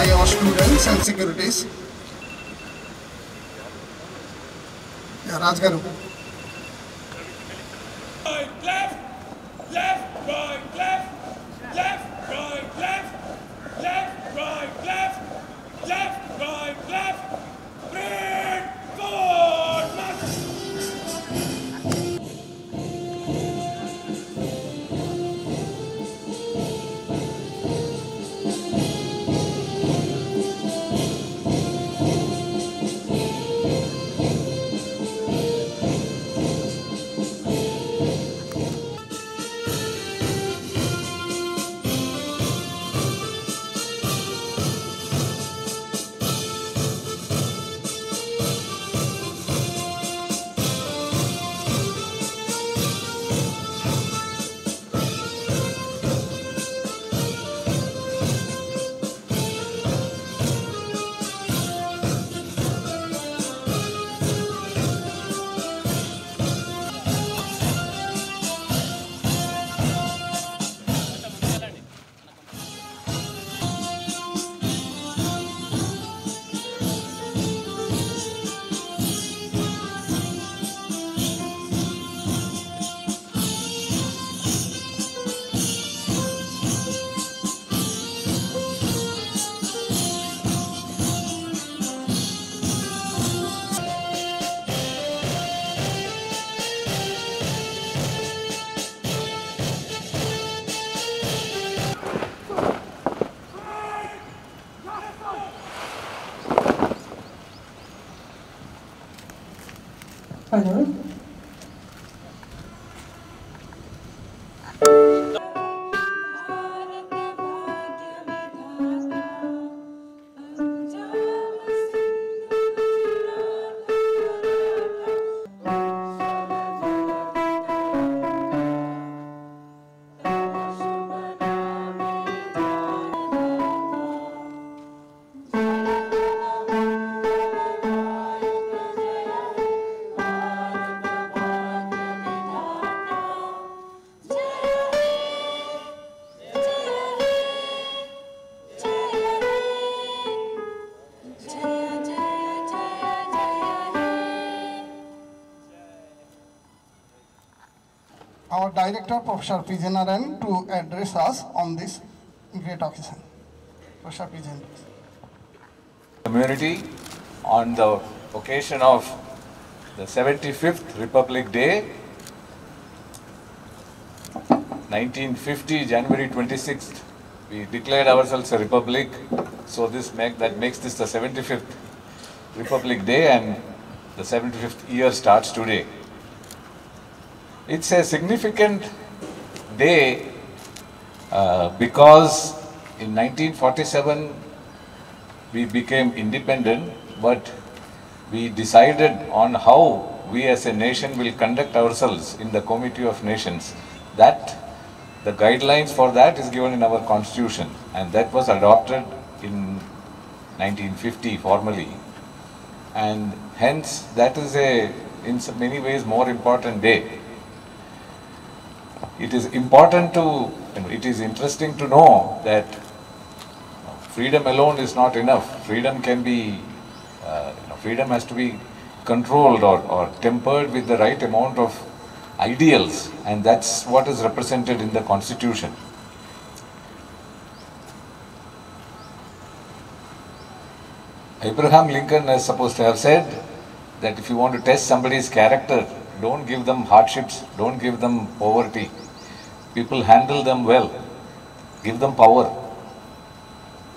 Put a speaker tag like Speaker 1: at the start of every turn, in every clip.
Speaker 1: by our students and securities. Yeah, Raj Garu.
Speaker 2: Left, left, right, left, left, right, left, left, right, left, left, right, left, bring forward, march.
Speaker 3: Hello.
Speaker 1: Our director, Professor J Narayanan, to address us on this great occasion. Professor J Narayanan.
Speaker 4: Community on the occasion of the 75th Republic Day, 1950, January 26th, we declared ourselves a republic. So that makes this the 75th Republic Day, and the 75th year starts today. It's a significant day because in 1947 we became independent, but we decided on how we as a nation will conduct ourselves in the Committee of Nations. That the guidelines for that is given in our constitution, and that was adopted in 1950 formally, and hence that is in many ways more important day. It is interesting to know that freedom alone is not enough. Freedom can be, freedom has to be controlled or tempered with the right amount of ideals, and that's what is represented in the Constitution. Abraham Lincoln is supposed to have said that if you want to test somebody's character, don't give them hardships, don't give them poverty. People handle them well, give them power.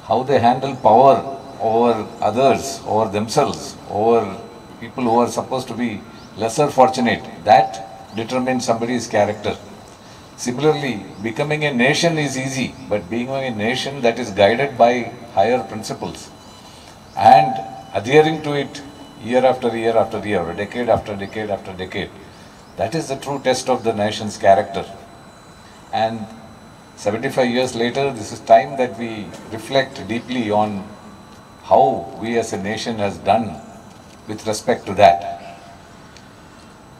Speaker 4: How they handle power over others, over themselves, over people who are supposed to be lesser fortunate, that determines somebody's character. Similarly, becoming a nation is easy, but being a nation that is guided by higher principles and adhering to it year after year after year, decade after decade after decade, that is the true test of the nation's character. And 75 years later, this is time that we reflect deeply on how we as a nation has done with respect to that.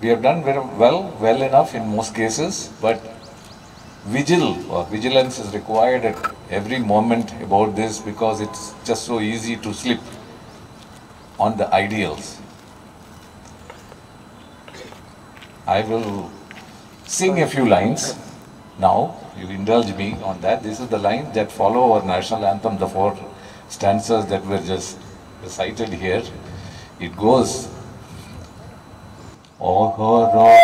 Speaker 4: We have done very well enough in most cases, but vigil or vigilance is required at every moment about this, because it's just so easy to slip on the ideals. I will sing a few lines now. You indulge me on that. This is the line that follow our national anthem, the 4 stanzas that were just recited here. It goes, Ohoro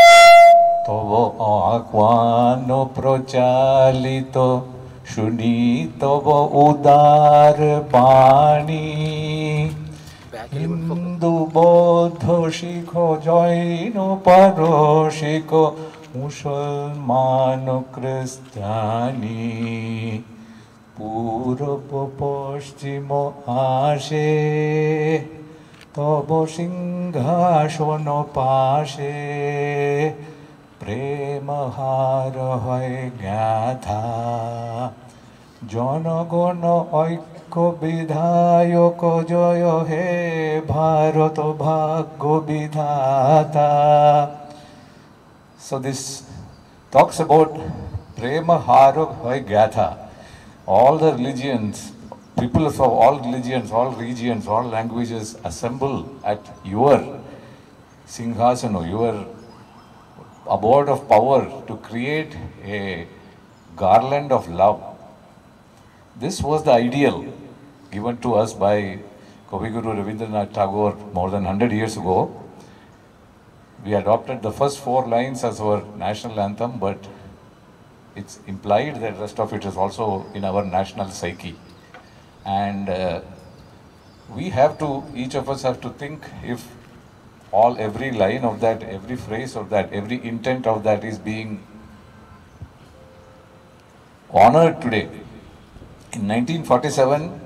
Speaker 4: tobo akwano prochalito shuni tobo udar bani Hindu Bodho Shikho Jaino Paroshiko Musulmano Kristani Purbo Poschimo Ashe Tobo Singhasono Pashe Premahara Hoy Gatha Jonogono Oiko Bidhayoko Joyo He Bharato Bhagyo Bidhata. So this talks about Prema Haro Hoy Gatha. All the religions, people of all religions, all regions, all languages assemble at your Singhasana, your abode of power, to create a garland of love. This was the ideal given to us by Kaviguru Rabindranath Tagore more than 100 years ago. We adopted the first 4 lines as our national anthem, but it's implied that the rest of it is also in our national psyche. And we have to, each of us have to think if every line of that, every phrase of that, every intent of that is being honored today. In 1947,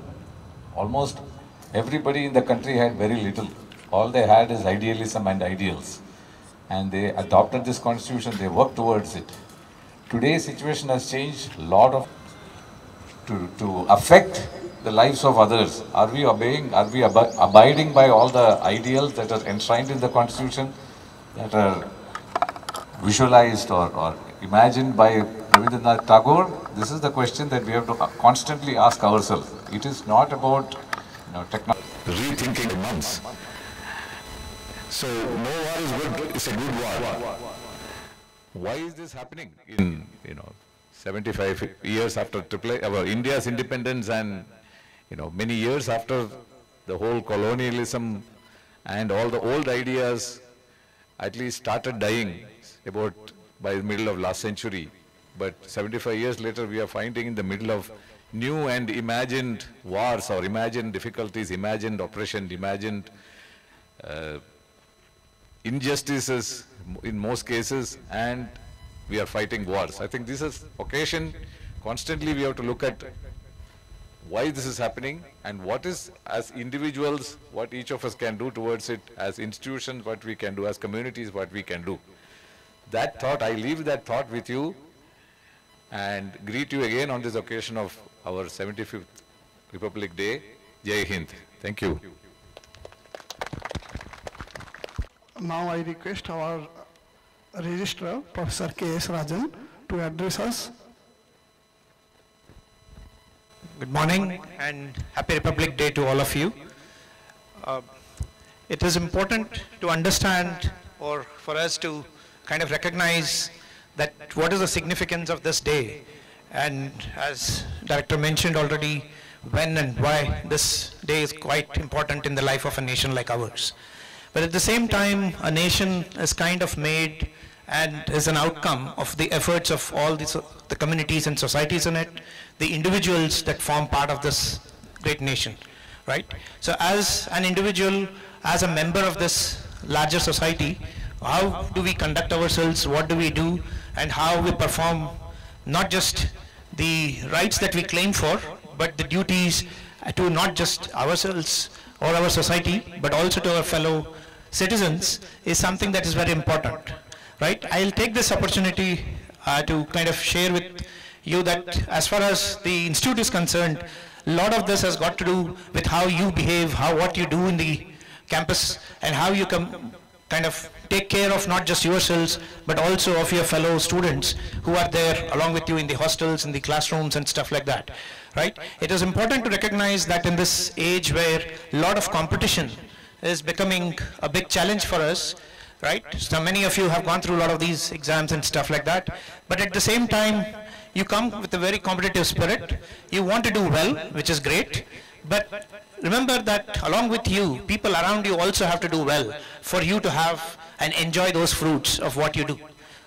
Speaker 4: almost everybody in the country had very little. All they had is idealism and ideals. And they adopted this constitution, they worked towards it. Today's situation has changed a lot of, to affect the lives of others. Are we obeying, are we abiding by all the ideals that are enshrined in the constitution, that are visualized or imagined by Rabindranath Tagore? This is the question that we have to constantly ask ourselves. It is not about technology.
Speaker 3: Rethinking the months. So no war is good, it's a good war.
Speaker 4: Why is this happening in 75 years after our India's independence, and many years after the whole colonialism and all the old ideas at least started dying about by the middle of last century. But 75 years later, we are finding in the middle of new and imagined wars or imagined difficulties, imagined oppression, imagined injustices in most cases, and we are fighting wars. I think this is occasion, constantly we have to look at why this is happening and what is, as individuals, what each of us can do towards it, as institutions, what we can do, as communities, what we can do. That thought, I leave that thought with you and greet you again on this occasion of our 75th Republic Day. Jai Hind. Thank you.
Speaker 1: Now I request our registrar, Professor K.S. Rajan, to address us.
Speaker 5: Good morning and happy Republic Day to all of you. It is important to understand, or for us to kind of recognize that what is the significance of this day, and as Director mentioned already, when and why this day is quite important in the life of a nation like ours. But at the same time, a nation is kind of made and is an outcome of the efforts of all the communities and societies in it, the individuals that form part of this great nation, right? So as an individual, as a member of this larger society, how do we conduct ourselves, what do we do, and how we perform not just the rights that we claim for, but the duties to not just ourselves or our society, but also to our fellow citizens, is something that is very important, right? I'll take this opportunity to kind of share with you that as far as the institute is concerned, a lot of this has got to do with how you behave, what you do in the campus, and how you kind of take care of not just yourselves, but also of your fellow students who are there along with you in the hostels, in the classrooms and stuff like that, right? It is important to recognize that in this age where a lot of competition is becoming a big challenge for us, right? So many of you have gone through a lot of these exams and stuff like that, but at the same time, you come with a very competitive spirit. You want to do well, which is great, but remember that along with you, people around you also have to do well for you to have and enjoy those fruits of what you do,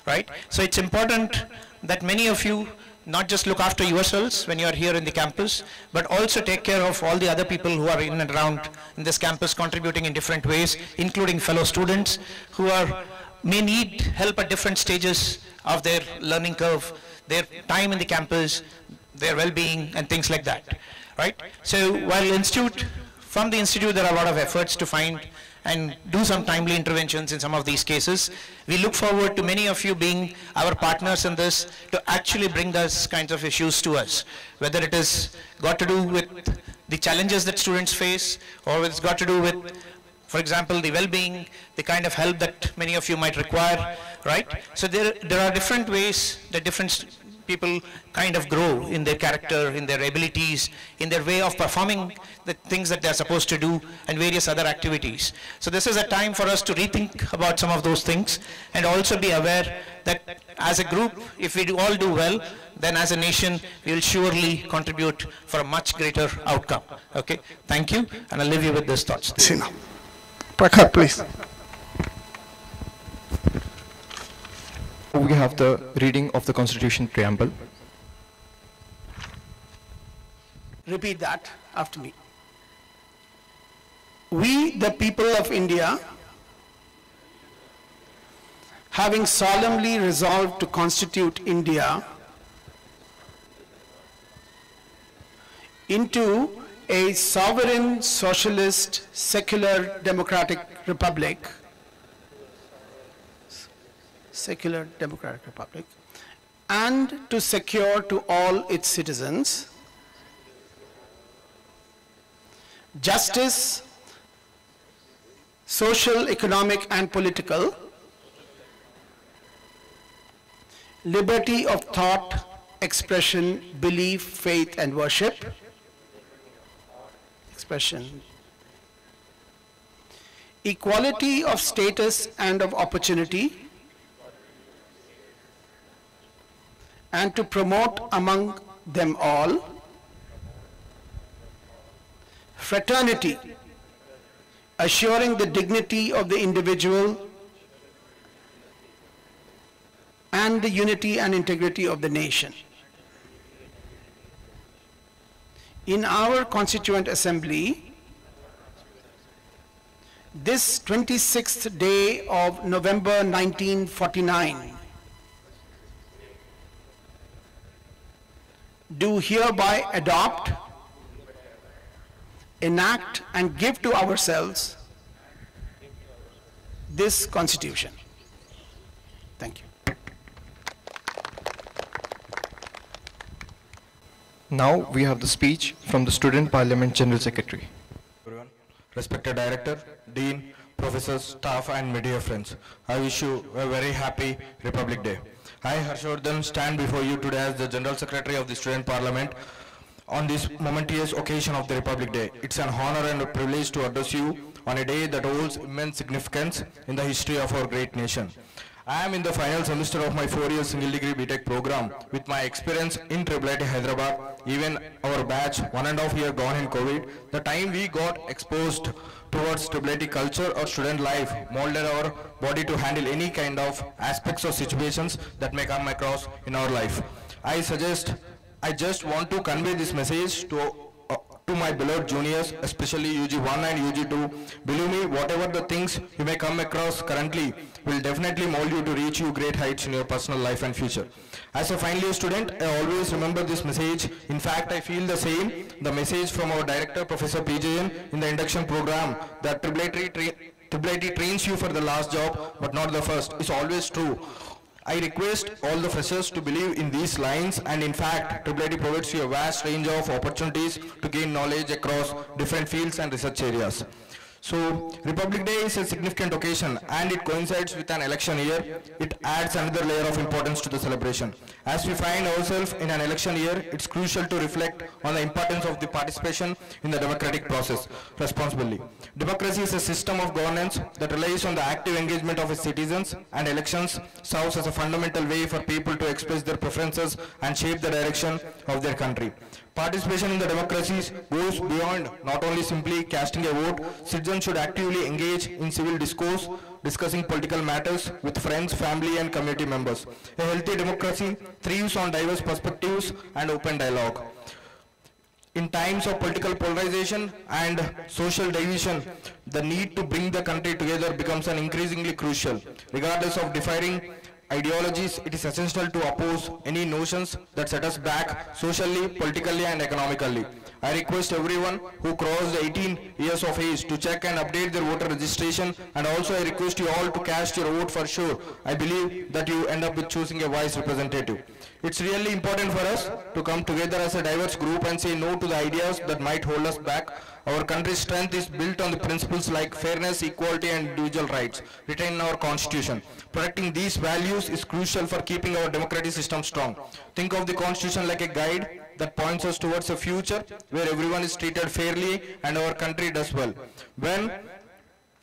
Speaker 5: right? So it's important that many of you not just look after yourselves when you are here in the campus, but also take care of all the other people who are in and around in this campus contributing in different ways, including fellow students who may need help at different stages of their learning curve, their time in the campus, their well-being and things like that, right? So while from the institute there are a lot of efforts to find and do some timely interventions in some of these cases. We look forward to many of you being our partners in this to actually bring those kinds of issues to us, whether it is got to do with the challenges that students face, or it's got to do with, for example, the well-being, the kind of help that many of you might require, right? So there are different ways that different people kind of grow in their character, in their abilities, in their way of performing the things that they're supposed to do, and various other activities. So this is a time for us to rethink about some of those things, and also be aware that as a group, if we all do well, then as a nation, we will surely contribute for a much greater outcome. Okay, thank you, and I'll leave you with these thoughts.
Speaker 1: Sina. Prakhar, please.
Speaker 6: We have the reading of the Constitution preamble.
Speaker 7: Repeat that after me. We, the people of India, having solemnly resolved to constitute India into a sovereign, socialist, secular, democratic republic, and to secure to all its citizens justice, social, economic, and political, liberty of thought, expression, belief, faith, and worship, equality of status and of opportunity, and to promote among them all fraternity, assuring the dignity of the individual and the unity and integrity of the nation. In our Constituent Assembly, this 26th day of November 1949, do hereby adopt, enact, and give to ourselves this Constitution. Thank you.
Speaker 6: Now we have the speech from the Student Parliament General Secretary.
Speaker 8: Everyone, respected Director, Dean, Professors, staff and media friends, I wish you a very happy Republic Day. I, Harshvardhan, stand before you today as the General Secretary of the Student Parliament on this momentous occasion of the Republic Day. It's an honor and a privilege to address you on a day that holds immense significance in the history of our great nation. I am in the final semester of my 4-year single degree BTech program. With my experience in IIIT Hyderabad, even our batch 1.5 year gone in COVID, the time we got exposed towards IIIT culture or student life molded our body to handle any kind of aspects or situations that may come across in our life. I just want to convey this message to my beloved juniors, especially UG1 and UG2. Believe me, whatever the things you may come across currently will definitely mold you to reach you great heights in your personal life and future. As a final year student, I always remember this message. In fact, I feel the same. The message from our director, Professor PJN, in the induction program, that IIIT trains you for the last job, but not the first, is always true. I request all the freshers to believe in these lines, and in fact, IIIT provides you a vast range of opportunities to gain knowledge across different fields and research areas. So, Republic Day is a significant occasion and it coincides with an election year. It adds another layer of importance to the celebration. As we find ourselves in an election year, it's crucial to reflect on the importance of the participation in the democratic process responsibly. Democracy is a system of governance that relies on the active engagement of its citizens, and elections serves as a fundamental way for people to express their preferences and shape the direction of their country. Participation in the democracies goes beyond not only simply casting a vote. Citizens should actively engage in civil discourse, discussing political matters with friends, family and community members. A healthy democracy thrives on diverse perspectives and open dialogue. In times of political polarization and social division, the need to bring the country together becomes an increasingly crucial. Regardless of differing ideologies, it is essential to oppose any notions that set us back socially, politically and economically. I request everyone who crossed 18 years of age to check and update their voter registration, and also I request you all to cast your vote for sure. I believe that you end up with choosing a wise representative. It's really important for us to come together as a diverse group and say no to the ideas that might hold us back. Our country's strength is built on the principles like fairness, equality and individual rights written in our constitution. Protecting these values is crucial for keeping our democratic system strong. Think of the constitution like a guide that points us towards a future where everyone is treated fairly and our country does well.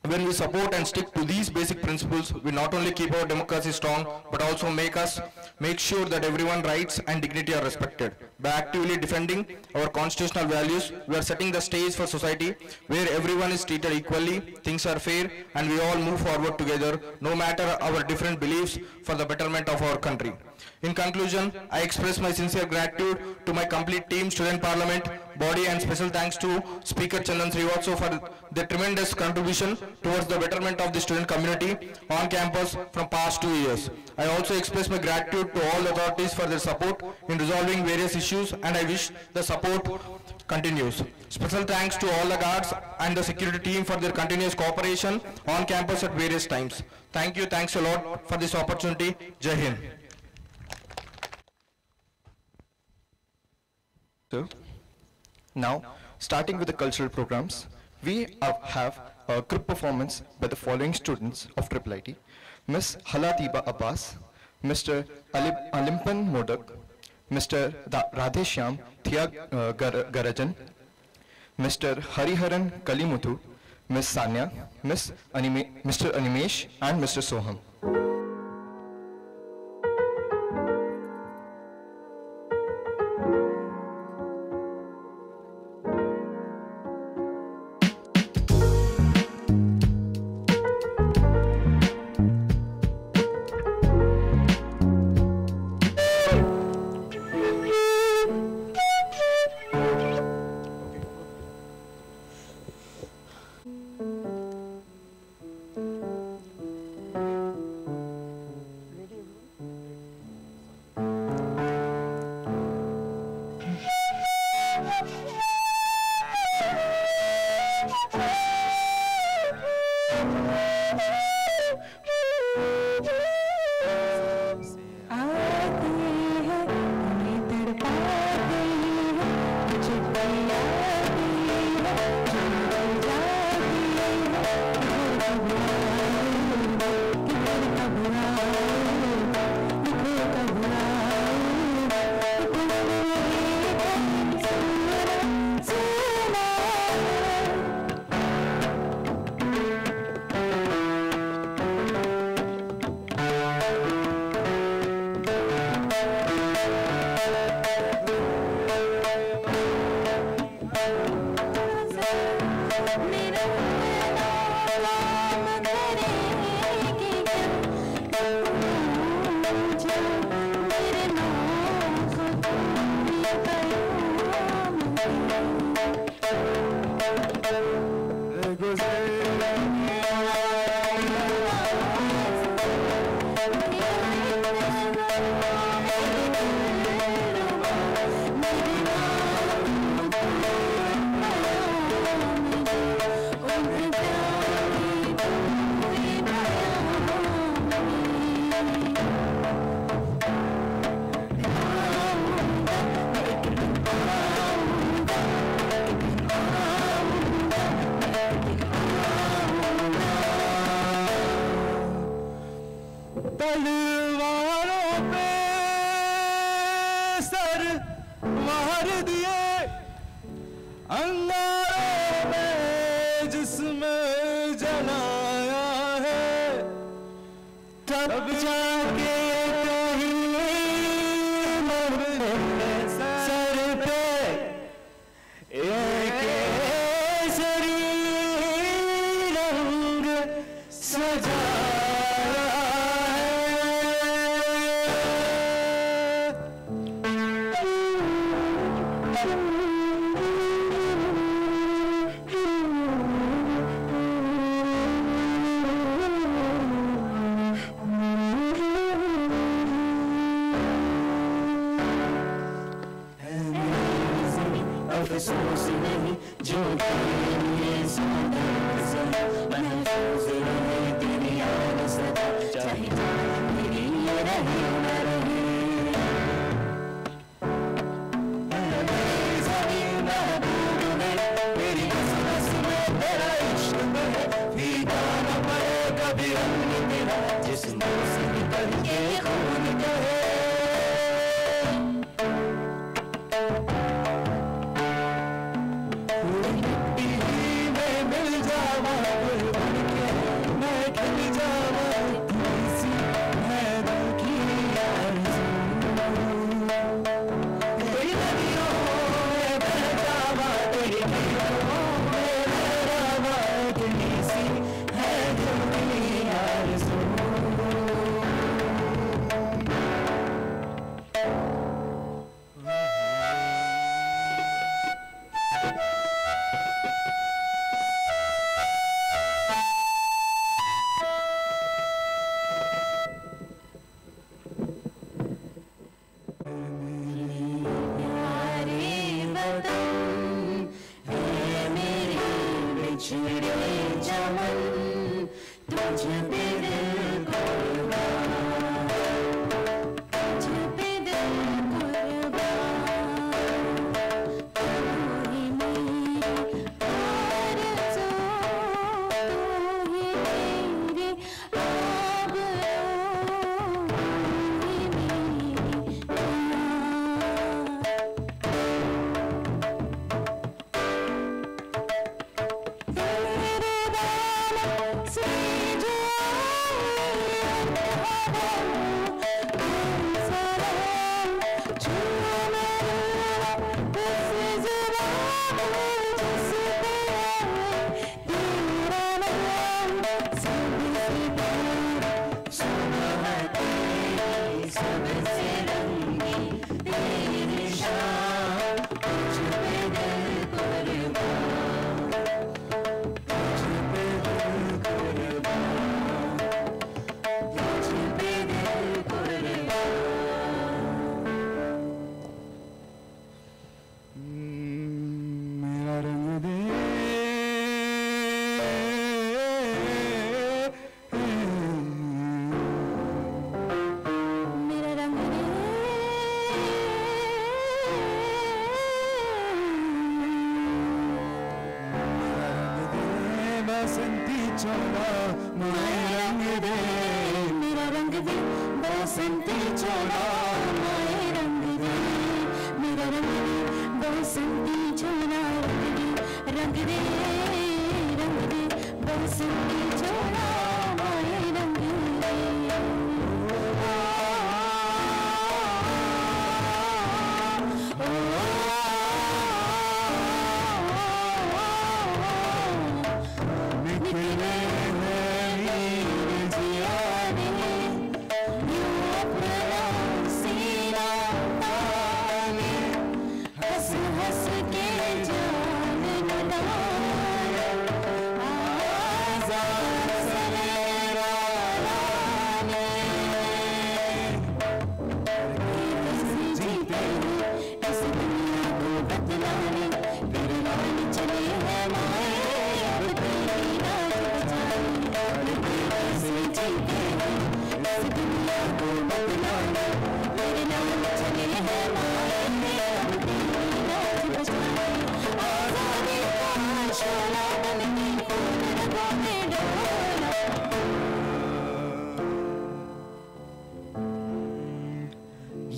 Speaker 8: When we support and stick to these basic principles, we not only keep our democracy strong, but also make sure that everyone's rights and dignity are respected. By actively defending our constitutional values, we are setting the stage for society where everyone is treated equally, things are fair, and we all move forward together, no matter our different beliefs, for the betterment of our country. In conclusion, I express my sincere gratitude to my complete team, Student Parliament, body, and special thanks to Speaker Chandan Srivatsa for their tremendous contribution towards the betterment of the student community on campus from past 2 years. I also express my gratitude to all authorities for their support in resolving various issues, and I wish the support continues. Special thanks to all the guards and the security team for their continuous cooperation on campus at various times. Thank you, thanks a lot for this opportunity. Jai Hind.
Speaker 6: So, now, starting with the cultural programs, we have a group performance by the following students of IIIT: Ms. Halatiba Abbas, Mr. Alimpan Modak, Mr. Radheshyam Garajan, Mr. Hariharan Kalimuthu, Ms. Sanya, Mr. Animesh, and Mr. Soham.
Speaker 9: अंगारों में जिसमें जलाया है, तब जाके कहीं मेरे sir पे एक केसरी रंग सजाया अफसोस नहीं जो ये महफूज रहे तेरी याद सदा, चाहे मेरी ये रहे न रहे। ज़मीन महबूब में मेरी नस में तेरा इश्क है, फीका न पड़े कभी रंग तेरा, जिस्मों से निकल के खून कहे।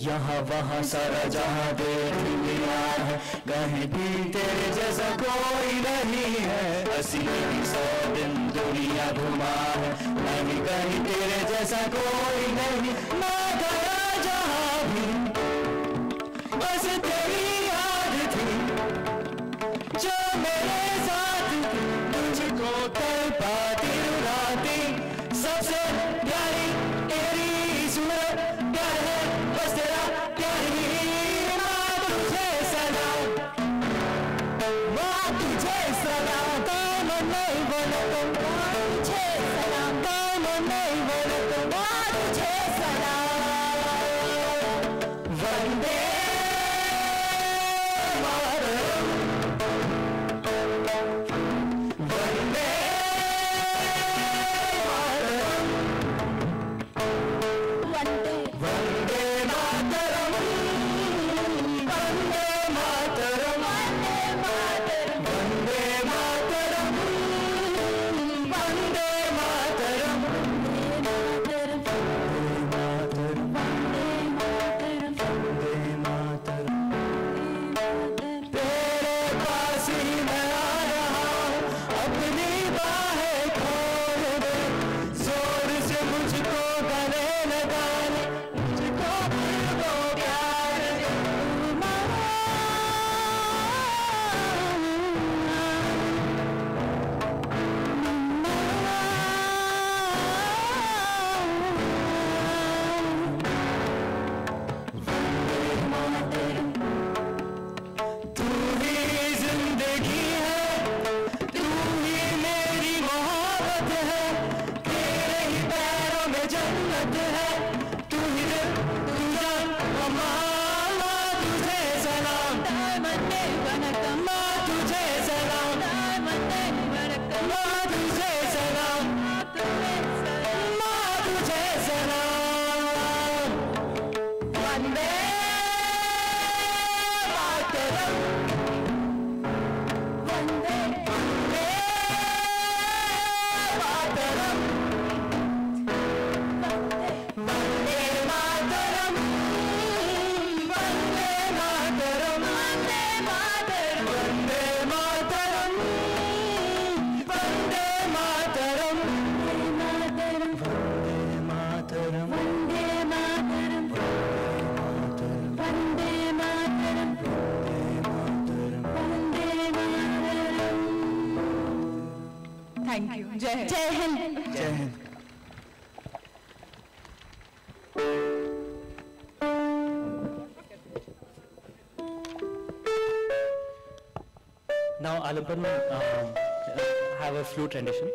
Speaker 9: यहाँ वहाँ सारा जहाँ देख लिए दुनिया है, कहीं भी तेरे जैसा कोई नहीं है। 80-100 दिन दुनिया घुमा है, नहीं कहीं तेरे जैसा कोई नहीं। मैं गया जहाँ भी बस तेरी याद थी, जो मेरे साथ थी, तुझको कर पाती रुलाती। सबसे प्यारी तेरी सूरत, प्यार है बस तेरा प्यार ही। माँ तुझे सलाम, माँ तुझे सलाम, काम नहीं वनकम, माँ तुझे सलाम, काम नहीं वनकम, माँ तुझे सलाम। वंदे मातरम, वंदे वंदे मातरम, वंदे मातरम, वंदे मातरम, वंदे मातरम, वंदे मातरम। तेरे पास ही मैं आ रहा हूँ, अपनी बाहें खोल दे, जोर से मुझको गले लगा ले, मुझको फिर वो प्यार दे। तू ही जिंदगी है, तू ही मेरी मोहब्बत है, तेरे ही पैरों में जन्नत है। तू ही दिल, तू जान, माँ तुझे सलाम, माँ तुझे सलाम, माँ तुझे सलाम, माँ तुझे सलाम। वंदे मातरम, वंदे वंदे मातरम, वंदे मातरम, वंदे मातरम, वंदे मातरम, वंदे मातरम, वंदे मातरम, वंदे मातरम, वंदे मातरम, वंदे मातरम,
Speaker 10: थैंक यू। जय हिंद। जय हिंद।
Speaker 9: जय Hind.
Speaker 11: Now Alapan have a flute rendition.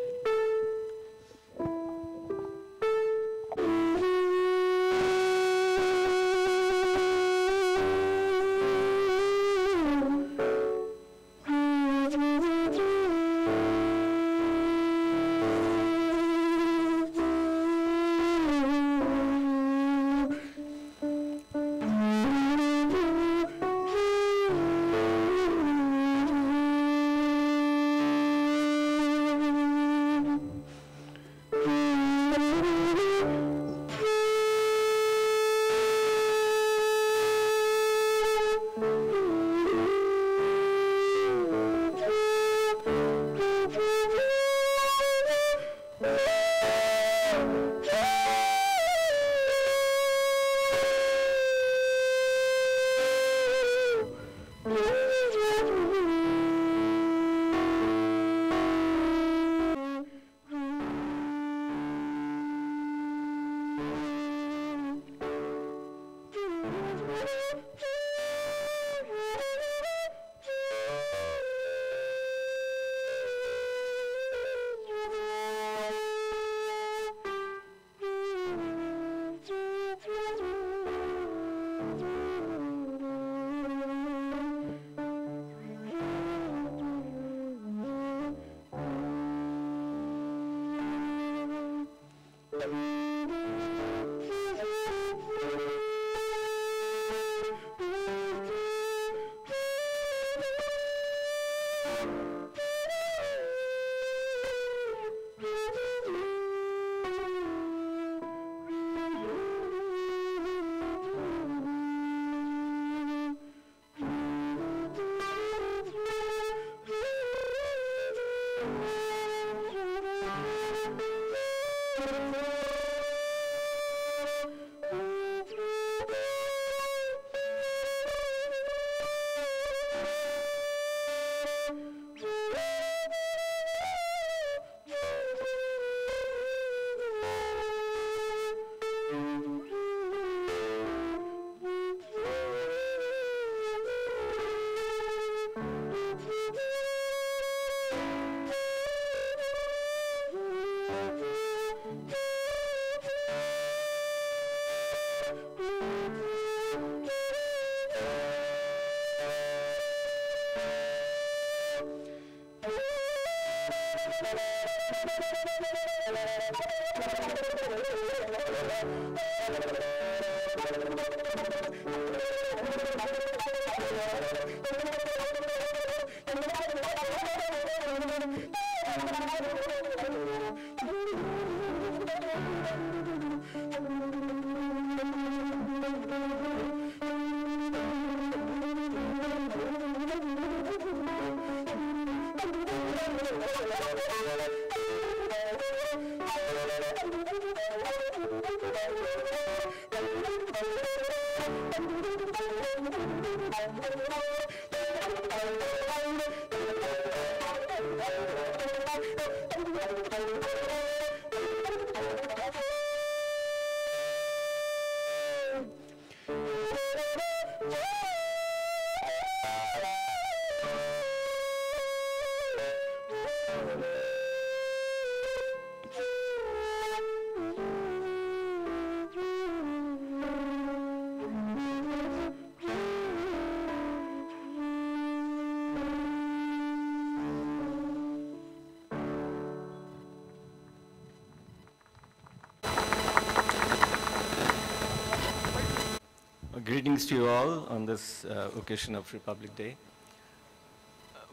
Speaker 12: Greetings to you all on this occasion of Republic Day.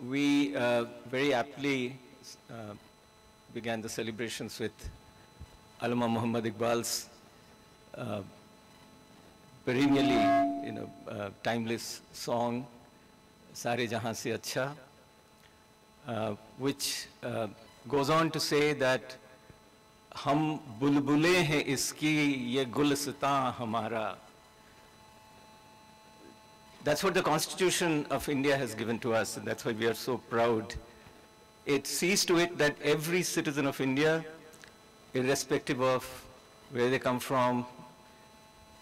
Speaker 12: We very aptly began the celebrations with Allama Muhammad Iqbal's perennially, timeless song, Sare Jahan Se Acha, which goes on to say that Hum bulbule hain iski ye gulstan hamara. That's what the Constitution of India has given to us, and that's why we are so proud. It sees to it that every citizen of India, irrespective of where they come from,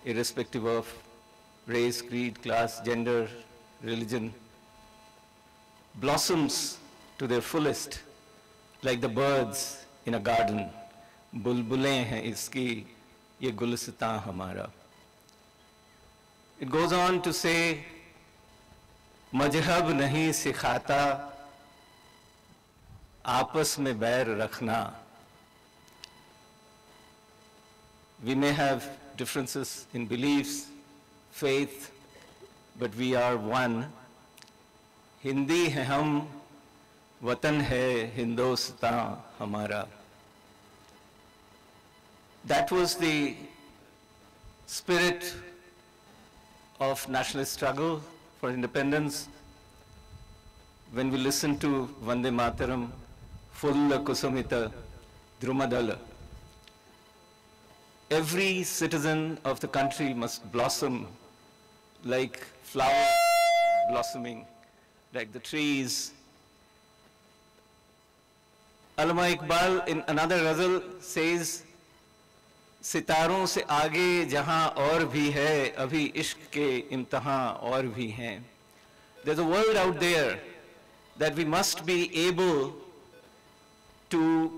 Speaker 12: irrespective of race, creed, class, gender, religion, blossoms to their fullest, like the birds in a garden. Bulbule hain iski, ye gulstan hamara. It goes on to say, मजहब नहीं सिखाता आपस में बैर रखना. We may have differences in beliefs, faith, but we are one. Hindi है हम, वतन है हिंदुस्तान हमारा. That was the spirit of nationalist struggle for independence. When we listen to Vande Mataram, Fulla Kusumita Drumadala, every citizen of the country must blossom like flowers blossoming, like the trees. Allama Iqbal in another ghazal says, सितारों से आगे जहां और भी है अभी इश्क के इम्तिहान और भी हैं. There's a world out there that we must be able to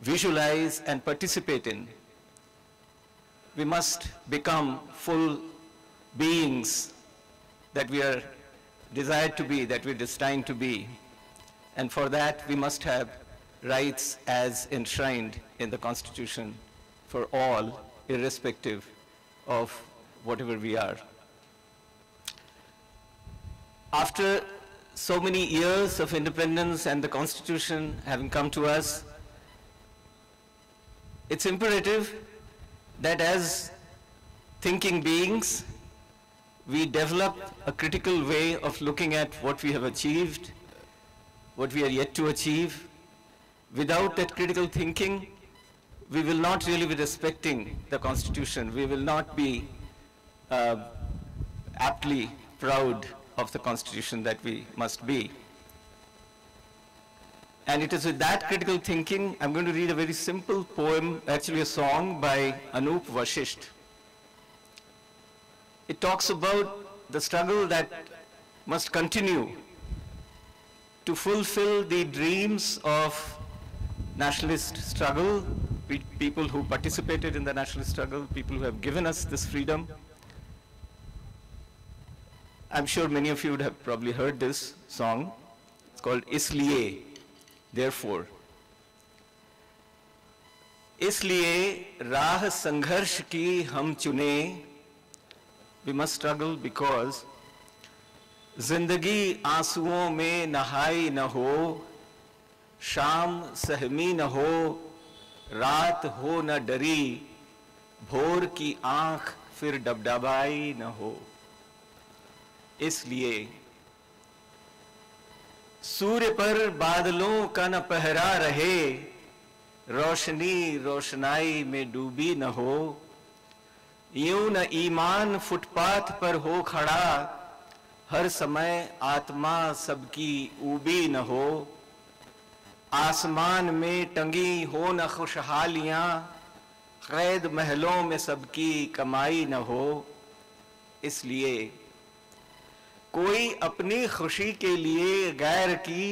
Speaker 12: visualize and participate in. We must become full beings that we are desired to be, that we're destined to be. And for that we must have rights as enshrined in the Constitution for all, irrespective of whatever we are. After so many years of independence and the Constitution having come to us, it's imperative that as thinking beings, we develop a critical way of looking at what we have achieved, what we are yet to achieve. Without that critical thinking, we will not really be respecting the Constitution. We will not be aptly proud of the Constitution that we must be. And it is with that critical thinking, I'm going to read a very simple poem, actually a song by Anup Vashisht. It talks about the struggle that must continue to fulfill the dreams of nationalist struggle, people who participated in the nationalist struggle, people who have given us this freedom. I'm sure many of you would have probably heard this song. It's called Isliye, Therefore. इसलिए राह संघर्ष की हम चुने, we must struggle because जिंदगी आंसुओं में नहाई न हो, शाम सहमी न हो, रात हो न डरी, भोर की आंख फिर डबडबाई न हो। इसलिए सूर्य पर बादलों का न पहरा रहे, रोशनी रोशनाई में डूबी न हो, यूं न ईमान फुटपाथ पर हो खड़ा, हर समय आत्मा सबकी ऊबी न हो, आसमान में टंगी हो न खुशहालियां, कैद महलों में सबकी कमाई न हो। इसलिए कोई अपनी खुशी के लिए गैर की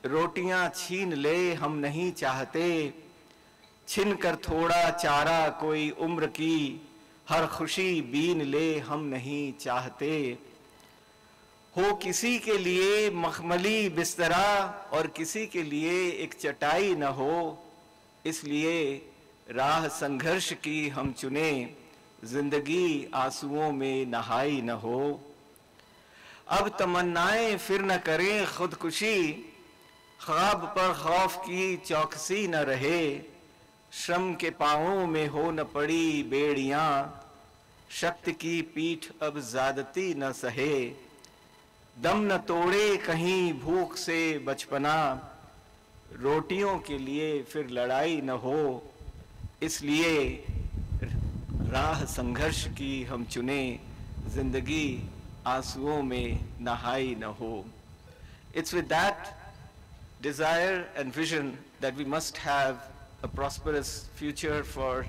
Speaker 12: रोटियां छीन ले हम नहीं चाहते, छिन कर थोड़ा चारा कोई उम्र की हर खुशी बीन ले हम नहीं चाहते। हो किसी के लिए मखमली बिस्तरा और किसी के लिए एक चटाई न हो, इसलिए राह संघर्ष की हम चुने, जिंदगी आंसुओं में नहाई न हो। अब तमन्नाएं फिर न करें खुदकुशी, ख्वाब पर खौफ की चौकसी न रहे, श्रम के पांवों में हो न पड़ी बेड़ियां, शक्ति की पीठ अब ज्यादती न सहे, दम न तोड़े कहीं भूख से बचपना, रोटियों के लिए फिर लड़ाई न हो। इसलिए राह संघर्ष की हम चुने, जिंदगी आंसुओं में नहाई न हो। It's with that desire and vision that we must have a prosperous future for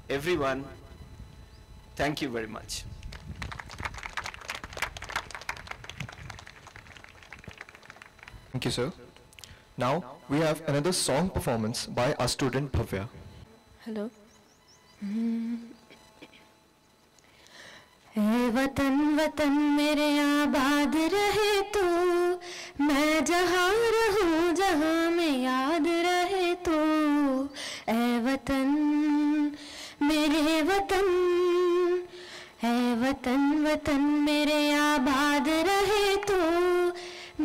Speaker 12: everyone. Thank you very much.
Speaker 6: Thank you, sir. Now we have another song performance by our student Bhavya.
Speaker 13: Hello. ए वतन वतन मेरे आबाद रहे तू, मैं जहाँ रहूँ जहाँ में याद रहे तू। ए वतन मेरे वतन, ए वतन वतन मेरे आबाद रहे तू,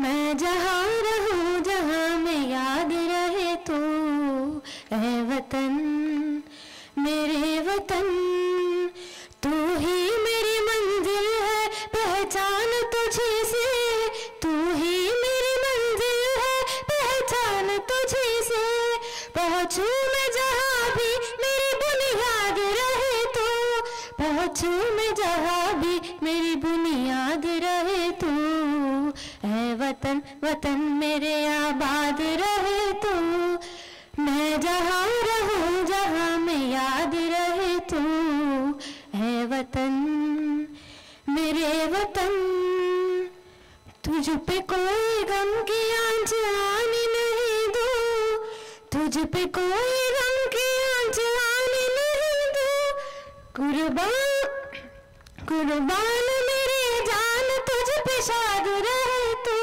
Speaker 13: मैं जहाँ रहूँ जहाँ में याद रहे तू। ए वतन मेरे वतन, तू ही मेरी मंजिल है पहचान तुझी से, तू ही मेरी मंजिल है पहचान तुझी से। पहुँचूं मैं जहाँ भी मेरी बुनियाद रहे तू, पहुँचूं मैं जहाँ भी मेरी बुनियाद रहे तू। ऐ वतन वतन मेरे आबाद रहे तू, मैं जहाँ रहूँ जहाँ में याद रहे तू। है वतन मेरे वतन, तुझ पे कोई गम की आंच आने नहीं दूँ, तुझ पे कोई गम की आंच आने नहीं दूँ। कुर्बान कुर्बान मेरी जान तुझ पे शाद रहे तू,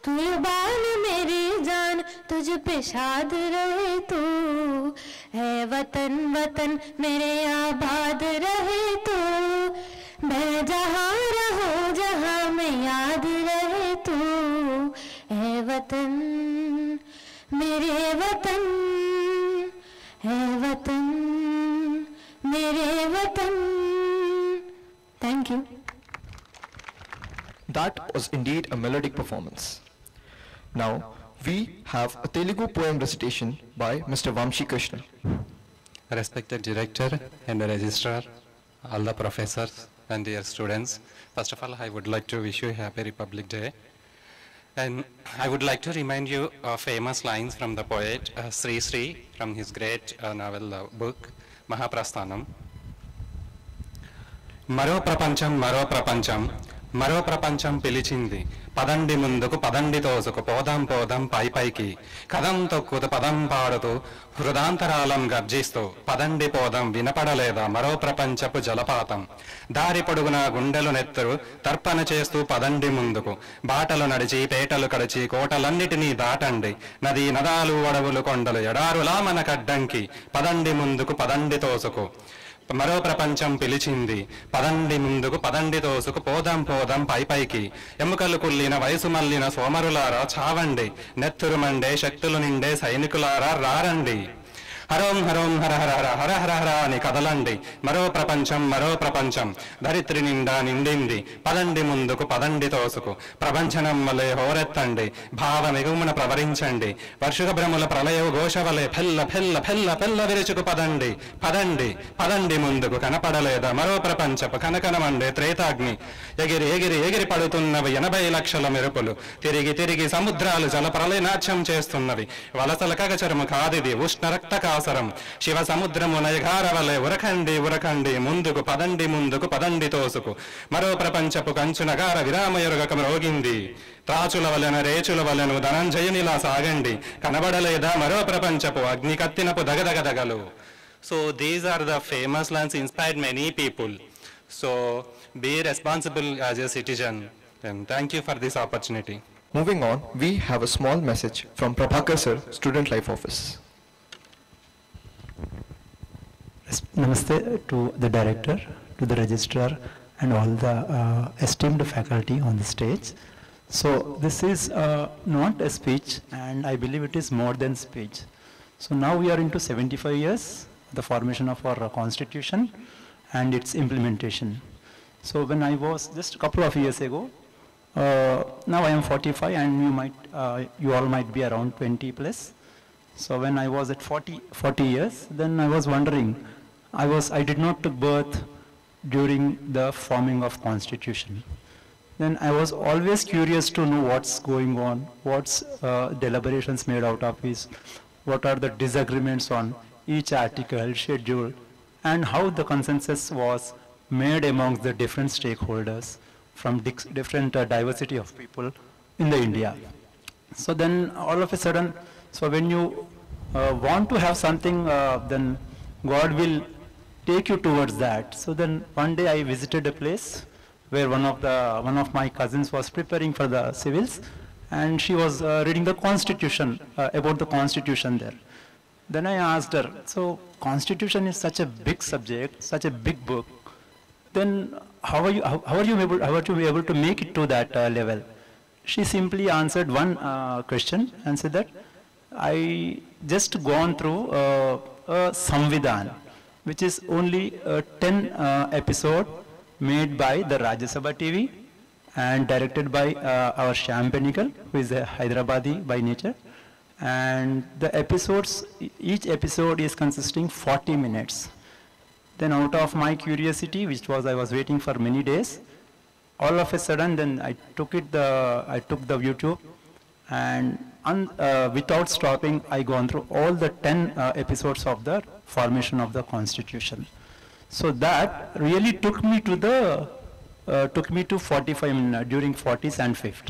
Speaker 13: कुर्बान मेरी जान तुझ पे शाद रहे तू। है वतन वतन मेरे आबाद रहे तू, मैं जहाँ रहूँ जहाँ में याद रहे तू। है वतन मेरे वतन, है वतन मेरे वतन। Thank you.
Speaker 6: That was indeed a melodic performance. Now we have a Telugu poem recitation by Mr. Vamshi Krishna.
Speaker 14: Respected Director and the Registrar, all the professors and dear students, first of all I would like to wish you a happy Republic Day. And I would like to remind you of famous lines from the poet Sri Sri from his great novel book Mahaprasthanam. Maro prapancham మరో ప్రపంచం పిలిచింది పదండి ముందుకు పదండి తోసుకు పోదాం పోదాం పై పైకి కదం తొక్కుతూ పదం పాడుతూ హృదాంతరాలం గర్జిస్తూ పదండి పోదాం వినపడలేదా మరో ప్రపంచపు జలపాతం దారి పొడుగున గుండెలు నెత్తరు తర్పణ చేస్తూ పదండి ముందుకు బాటలు నడిచి పేటలు కడిచి కోటలన్నిటినీ దాటండి నది నదాలు అడవులు కొండలు ఎడారులా మనకడ్డంకి పదండి ముందుకు పదండి తోసుకు మరో ప్రపంచం పిలిచింది పదండి ముందుకు పదండి తోసుకు పోదాం పోదాం పై పైకి ఎముకలు కుల్లిన వయసు మల్లిన సోమరులారా చావండి నెత్తురు మండే శక్తులు నిండే సైనికులారా రారండి హరోం హరోం హర హర హర హర హర హర అని కదలండి మరో ప్రపంచం ధరిత్రి నిండా నిండింది పదండి ముందుకు పదండి తోసుకు ప్రపంచనం వలె హోరెత్తండి భావ మిగుమున ప్రవరించండి వర్షుక భ్రముల ప్రళయ ఘోష వలె ఫెల్ల ఫెల్ల ఫెల్ల ఫెల్ల విరుచుకు పదండి పదండి పదండి ముందుకు కనపడలేదా మరో ప్రపంచపు కనకనమండే త్రేతాగ్ని ఎగిరి ఎగిరి ఎగిరి పడుతున్నవి 80 లక్షల మెరుపులు తిరిగి తిరిగి సముద్రాలు జల ప్రళయ నాట్యం చేస్తున్నవి వలసల కగచరము కాదిది ఉష్ణ రక్త కాసరం శివ సముద్రము నయగార వలె ఉరకండి ఉరకండి ముందుకు పదండి తోసుకు మరో ప్రపంచపు కంచునగార విరామయురగకం రోగింది త్రాచుల వలెన రేచుల వలెను ధనంజయునిలా సాగండి కనబడలేదా మరో ప్రపంచపు అగ్ని కత్తినపు దగదగదగలు so these are the famous lines inspired many people. So be responsible as a citizen and thank you for this opportunity.
Speaker 6: Moving on, we have a small message from Prabhakar sir, Student Life Office.
Speaker 15: Namaste to the director, to the registrar and all the esteemed faculty on the stage. So this is not a speech and I believe it is more than speech. So now we are into 75 years, the formation of our constitution and its implementation. So when I was just a couple of years ago, now I am 45 and you all might be around 20 plus. So when I was at 40 years, then I was wondering, I did not took birth during the forming of constitution. Then I was always curious to know what's going on, what's deliberations made out of this, what are the disagreements on each article, schedule, and how the consensus was made amongst the different stakeholders from different diversity of people in the India. So then all of a sudden, so when you want to have something, then God will take you towards that. So then one day I visited a place where one of my cousins was preparing for the civils, and she was reading the constitution, about the constitution there. Then I asked her, so constitution is such a big subject, such a big book, then how are you able to make it to that level? She simply answered one question and said that I just gone through a Samvidhan, which is only a 10 episode made by the Rajya Sabha TV and directed by our Shyam Benikal, who is a Hyderabadi by nature. And the episodes, each episode is consisting 40 minutes. Then out of my curiosity, which was I was waiting for many days, all of a sudden then I took the YouTube and without stopping, I gone through all the 10 episodes of the formation of the constitution. So that really took me to 45 minutes during 40th and 5th.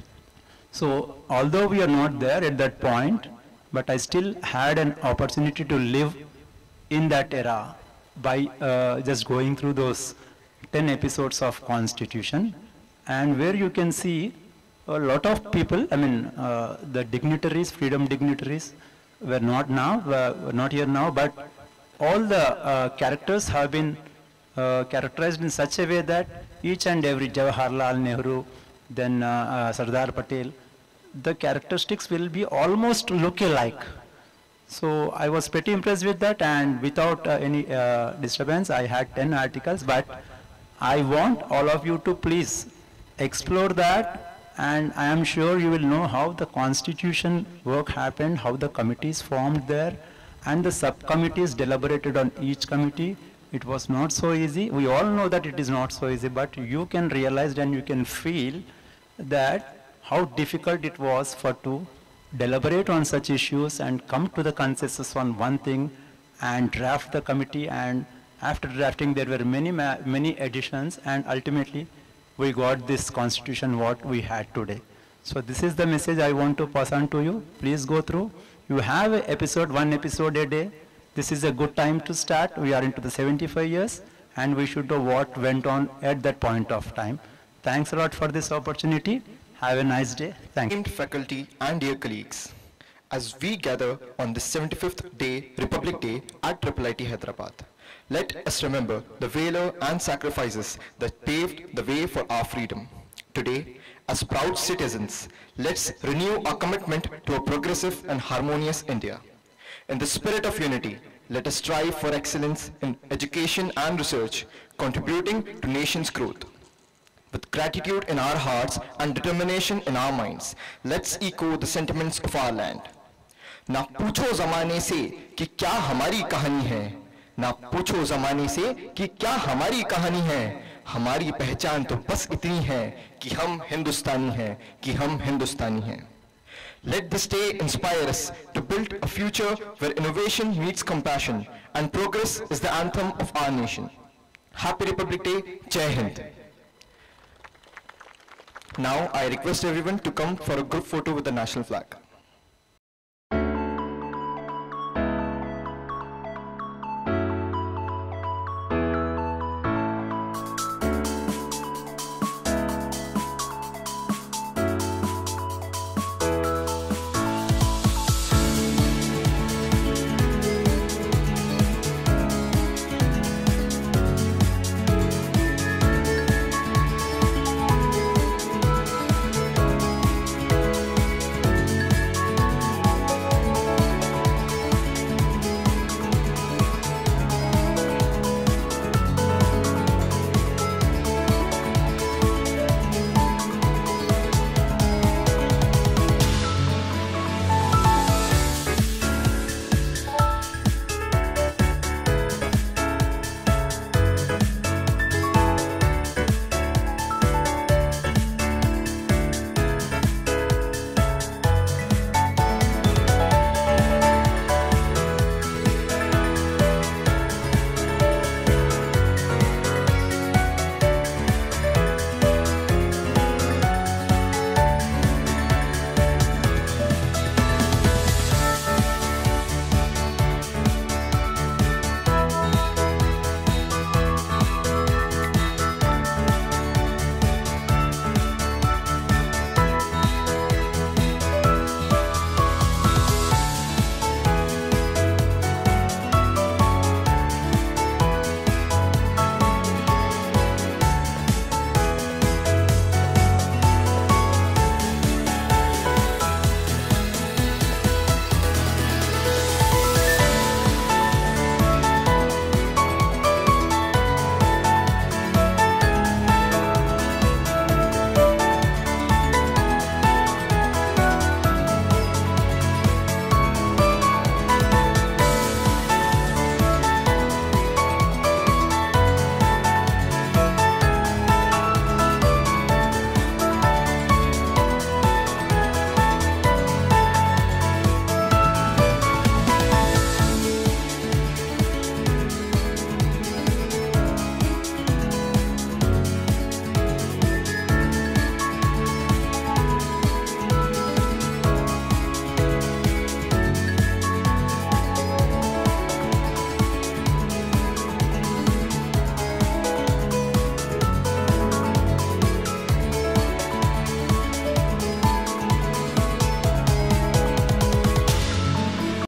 Speaker 15: So although we are not there at that point, but I still had an opportunity to live in that era by just going through those 10 episodes of constitution, and where you can see a lot of people, the dignitaries, freedom dignitaries were not here now, but all the characters have been characterized in such a way that each and every Jawaharlal Nehru, then Sardar Patel, the characteristics will be almost look-alike. So I was pretty impressed with that, and without any disturbance, I had 10 articles, but I want all of you to please explore that, and I am sure you will know how the constitution work happened, how the committees formed there, and the subcommittees deliberated on each committee. It was not so easy. We all know that it is not so easy, but you can realize and you can feel that how difficult it was to deliberate on such issues and come to the consensus on one thing and draft the committee, and after drafting there were many additions, and ultimately we got this constitution what we had today. So this is the message I want to pass on to you. Please go through. You have a episode, 1 episode a day. This is a good time to start. We are into the 75 years and we should know what went on at that point of time. Thanks a lot for this opportunity. Have a nice day. Thank you.
Speaker 6: Esteemed faculty and dear colleagues, as we gather on the 75th day, Republic Day at IIIT Hyderabad, let us remember the valor and sacrifices that paved the way for our freedom. Today, as proud citizens, let's renew our commitment to a progressive and harmonious India. In the spirit of unity, let us strive for excellence in education and research, contributing to nation's growth. With gratitude in our hearts and determination in our minds, let's echo the sentiments of our land. ना पूछो ज़माने से कि क्या हमारी कहानी है, ना पूछो ज़माने से कि क्या हमारी कहानी है, हमारी पहचान तो बस इतनी है कि हम हिंदुस्तानी हैं, कि हम हिंदुस्तानी हैं. Let this day inspire us to build a future where innovation meets compassion and progress is the anthem of our nation. Happy Republic Day, Jai Hind. Now I request everyone to come for a group photo with the national flag.